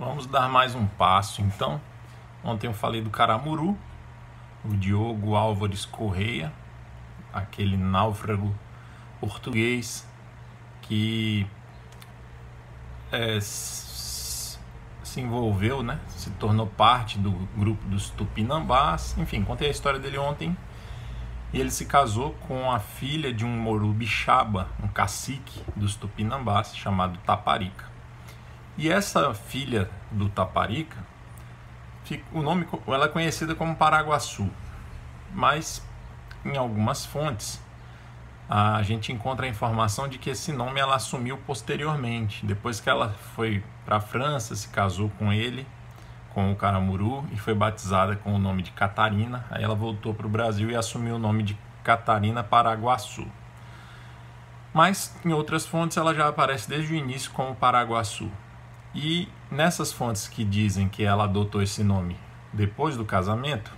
Vamos dar mais um passo, então. Ontem eu falei do Caramuru, o Diogo Álvares Correia, aquele náufrago português que se envolveu, né? Se tornou parte do grupo dos Tupinambás. Enfim, contei a história dele ontem. E ele se casou com a filha de um Morubixaba, um cacique dos Tupinambás, chamado Taparica. E essa filha do Taparica, ela é conhecida como Paraguaçu, mas em algumas fontes a gente encontra a informação de que esse nome ela assumiu posteriormente, depois que ela foi para a França, se casou com ele, com o Caramuru, e foi batizada com o nome de Catarina. Aí ela voltou para o Brasil e assumiu o nome de Catarina Paraguaçu. Mas em outras fontes ela já aparece desde o início como Paraguaçu. E nessas fontes que dizem que ela adotou esse nome depois do casamento,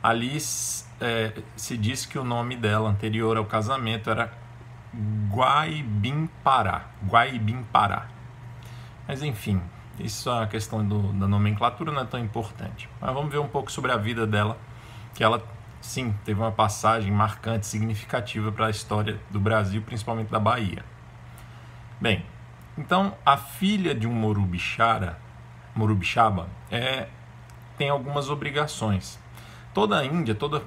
ali se diz que o nome dela anterior ao casamento era Guaibimpará. Mas enfim, isso é a questão da nomenclatura, não é tão importante. Mas vamos ver um pouco sobre a vida dela, que ela, sim, teve uma passagem marcante, significativa para a história do Brasil, principalmente da Bahia. Bem, então a filha de um Morubixaba tem algumas obrigações. Toda Índia, toda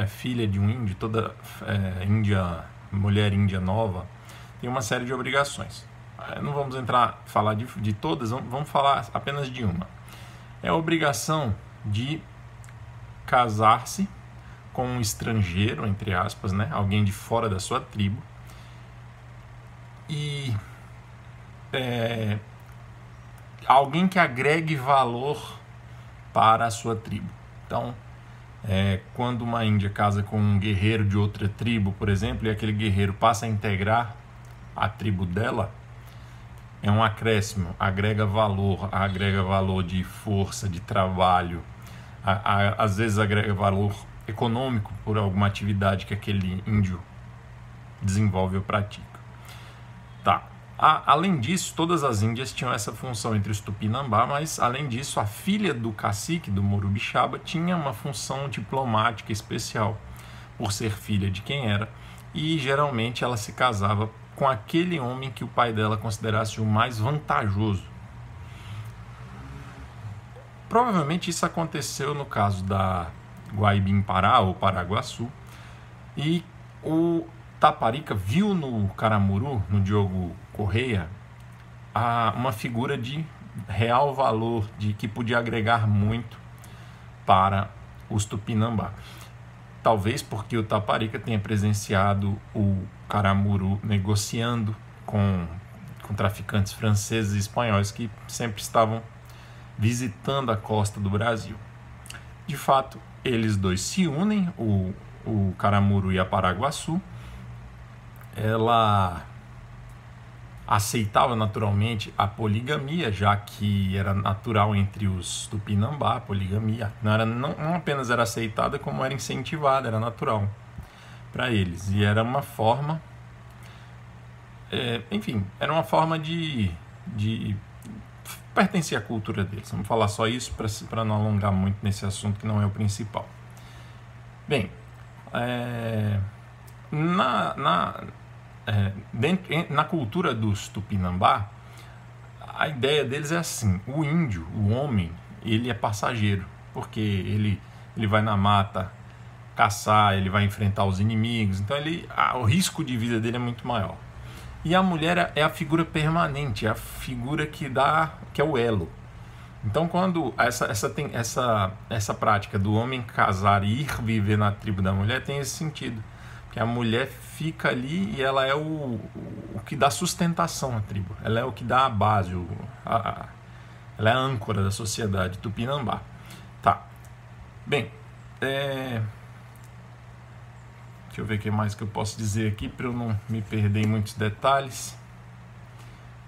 filha de um índio, toda mulher índia nova tem uma série de obrigações. Não vamos falar de todas, vamos falar apenas de uma. É a obrigação de casar-se com um estrangeiro, entre aspas, né? Alguém de fora da sua tribo. E alguém que agregue valor para a sua tribo. Então, quando uma índia casa com um guerreiro de outra tribo, por exemplo, e aquele guerreiro passa a integrar a tribo dela, é um acréscimo, agrega valor de força, de trabalho, às vezes agrega valor econômico por alguma atividade que aquele índio desenvolve ou pratica. Tá. Além disso, todas as índias tinham essa função entre os Tupinambá, mas além disso, a filha do cacique do Morubixaba tinha uma função diplomática especial, por ser filha de quem era, e geralmente ela se casava com aquele homem que o pai dela considerasse o mais vantajoso. Provavelmente isso aconteceu no caso da Guaibimpará ou Paraguaçu, e o Taparica viu no Caramuru, no Diogo Correia, uma figura de real valor, de que podia agregar muito para os Tupinambá. Talvez porque o Taparica tenha presenciado o Caramuru negociando com traficantes franceses e espanhóis que sempre estavam visitando a costa do Brasil. De fato, eles dois se unem, o Caramuru e a Paraguaçu. Ela aceitava naturalmente a poligamia, já que era natural entre os Tupinambá a poligamia. Não apenas era aceitada, como era incentivada, era natural para eles. E era uma forma, era uma forma de pertencer à cultura deles. Vamos falar só isso para não alongar muito nesse assunto que não é o principal. Bem, na cultura dos Tupinambá, a ideia deles é assim: o índio, o homem, ele é passageiro, porque ele vai na mata caçar, ele vai enfrentar os inimigos, então o risco de vida dele é muito maior. E a mulher é a figura permanente, é a figura que é o elo. Então, quando essa prática do homem casar e ir viver na tribo da mulher tem esse sentido, que a mulher fica ali e ela é o que dá sustentação à tribo, ela é o que dá a base, ela é a âncora da sociedade Tupinambá. Tá. Bem, deixa eu ver o que mais que eu posso dizer aqui para eu não me perder em muitos detalhes.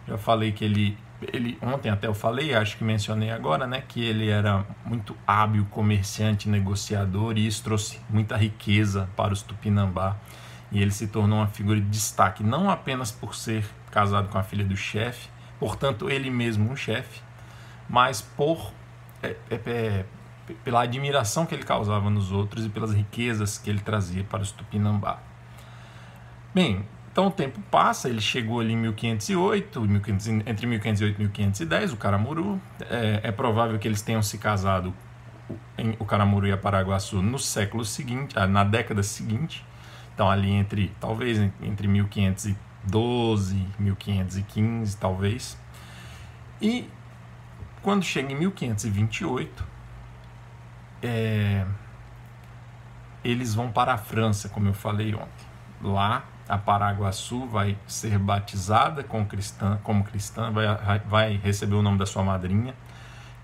Já falei que ele ontem até eu falei, acho que mencionei agora, né, que ele era muito hábil comerciante, negociador, e isso trouxe muita riqueza para os Tupinambá, e ele se tornou uma figura de destaque, não apenas por ser casado com a filha do chefe, portanto ele mesmo um chefe, mas pela admiração que ele causava nos outros e pelas riquezas que ele trazia para os Tupinambá. Bem, então o tempo passa, ele chegou ali em 1508, entre 1508 e 1510, o Caramuru. É provável que eles tenham se casado, o Caramuru e a Paraguaçu, no século seguinte, na década seguinte. Então ali talvez entre 1512 e 1515, talvez. E quando chega em 1528, eles vão para a França, como eu falei ontem. Lá, a Paraguaçu vai ser batizada como cristã, vai receber o nome da sua madrinha,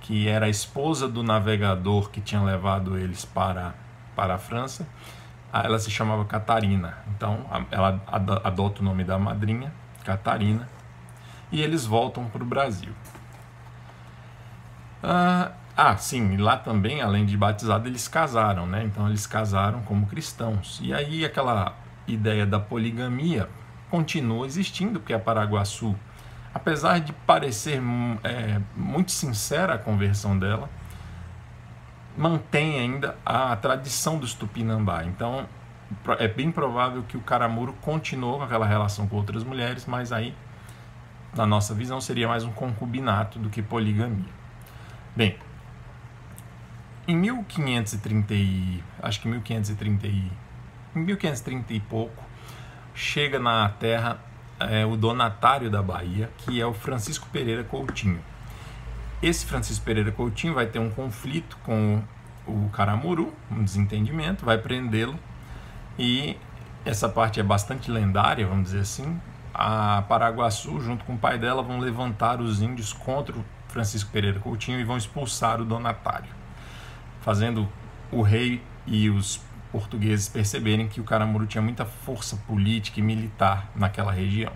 que era a esposa do navegador que tinha levado eles para a França. Ela se chamava Catarina, então ela adota o nome da madrinha, Catarina, e eles voltam para o Brasil. Sim, lá também, além de batizado, eles casaram, né? Então eles casaram como cristãos. E aí aquela ideia da poligamia continua existindo, porque a Paraguaçu, apesar de parecer muito sincera a conversão dela, mantém ainda a tradição dos Tupinambá. Então é bem provável que o Caramuru continuou com aquela relação com outras mulheres, mas aí, na nossa visão, seria mais um concubinato do que poligamia. Bem, em 1530 e pouco, chega na terra o donatário da Bahia, que é o Francisco Pereira Coutinho. Esse Francisco Pereira Coutinho vai ter um conflito com o Caramuru, um desentendimento, vai prendê-lo, e essa parte é bastante lendária, vamos dizer assim. A Paraguaçu, junto com o pai dela, vão levantar os índios contra o Francisco Pereira Coutinho e vão expulsar o donatário, fazendo o rei e os portugueses perceberem que o Caramuru tinha muita força política e militar naquela região.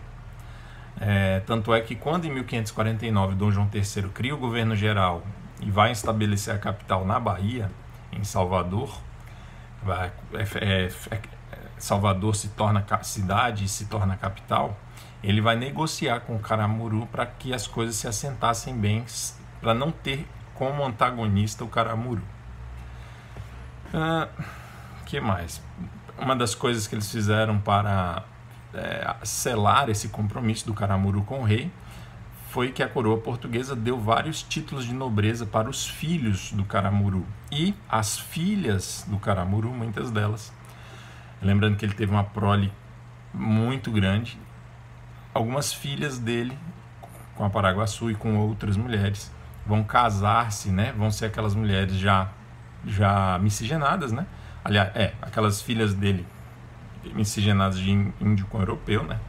Tanto é que quando em 1549 Dom João III cria o governo geral e vai estabelecer a capital na Bahia, em Salvador, Salvador se torna cidade e se torna capital, ele vai negociar com o Caramuru para que as coisas se assentassem bem, para não ter como antagonista o Caramuru. Que mais? Uma das coisas que eles fizeram para selar esse compromisso do Caramuru com o rei foi que a coroa portuguesa deu vários títulos de nobreza para os filhos do Caramuru e as filhas do Caramuru, muitas delas. Lembrando que ele teve uma prole muito grande. Algumas filhas dele, com a Paraguaçu e com outras mulheres, vão casar-se, né? Vão ser aquelas mulheres já miscigenadas, né? Aliás, aquelas filhas dele miscigenadas de índio com europeu, né?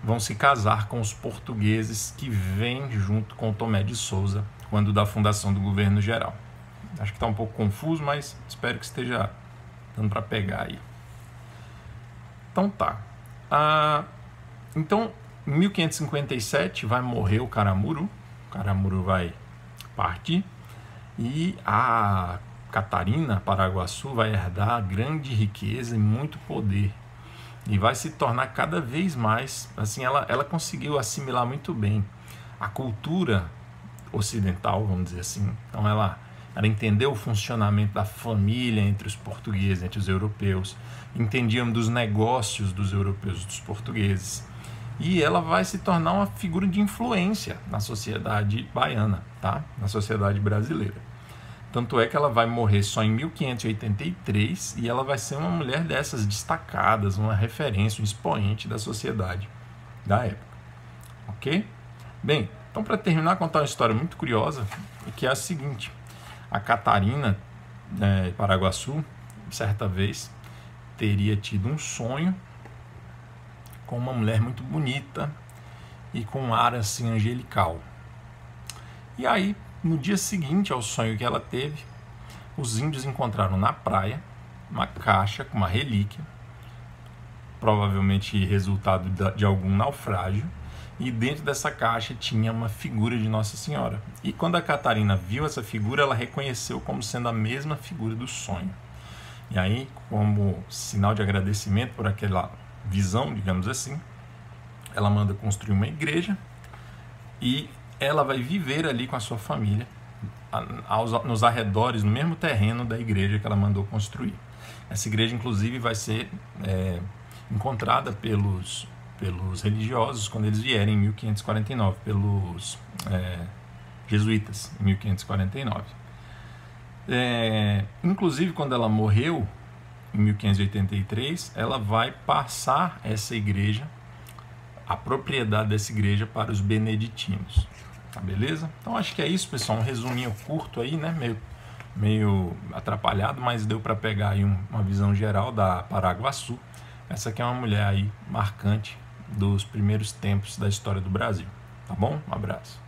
Vão se casar com os portugueses que vêm junto com Tomé de Souza quando da fundação do governo geral. Acho que está um pouco confuso, mas espero que esteja dando para pegar aí. Então tá. Então, em 1557 vai morrer o Caramuru vai partir, e a Catarina Paraguaçu vai herdar grande riqueza e muito poder, e vai se tornar cada vez mais, assim, ela conseguiu assimilar muito bem a cultura ocidental, vamos dizer assim. Então ela entendeu o funcionamento da família entre os portugueses, entre os europeus, entendiam dos negócios dos europeus, dos portugueses, e ela vai se tornar uma figura de influência na sociedade baiana, tá? Na sociedade brasileira. Tanto é que ela vai morrer só em 1583 e ela vai ser uma mulher dessas destacadas, uma referência, um expoente da sociedade da época. Ok? Bem, então para terminar, contar uma história muito curiosa, que é a seguinte: a Catarina Paraguaçu, certa vez, teria tido um sonho com uma mulher muito bonita e com um ar assim angelical. E aí, no dia seguinte ao sonho que ela teve, os índios encontraram na praia uma caixa com uma relíquia, provavelmente resultado de algum naufrágio, e dentro dessa caixa tinha uma figura de Nossa Senhora. E quando a Catarina viu essa figura, ela reconheceu como sendo a mesma figura do sonho. E aí, como sinal de agradecimento por aquela visão, digamos assim, ela manda construir uma igreja, e ela vai viver ali com a sua família, nos arredores, no mesmo terreno da igreja que ela mandou construir. Essa igreja, inclusive, vai ser encontrada pelos religiosos quando eles vierem em 1549, pelos jesuítas, em 1549. Inclusive, quando ela morreu, em 1583, ela vai passar essa igreja, a propriedade dessa igreja, para os beneditinos. Tá, beleza? Então acho que é isso, pessoal. Um resuminho curto aí, né? Meio atrapalhado, mas deu para pegar aí uma visão geral da Paraguaçu. Essa aqui é uma mulher aí marcante dos primeiros tempos da história do Brasil. Tá bom? Um abraço.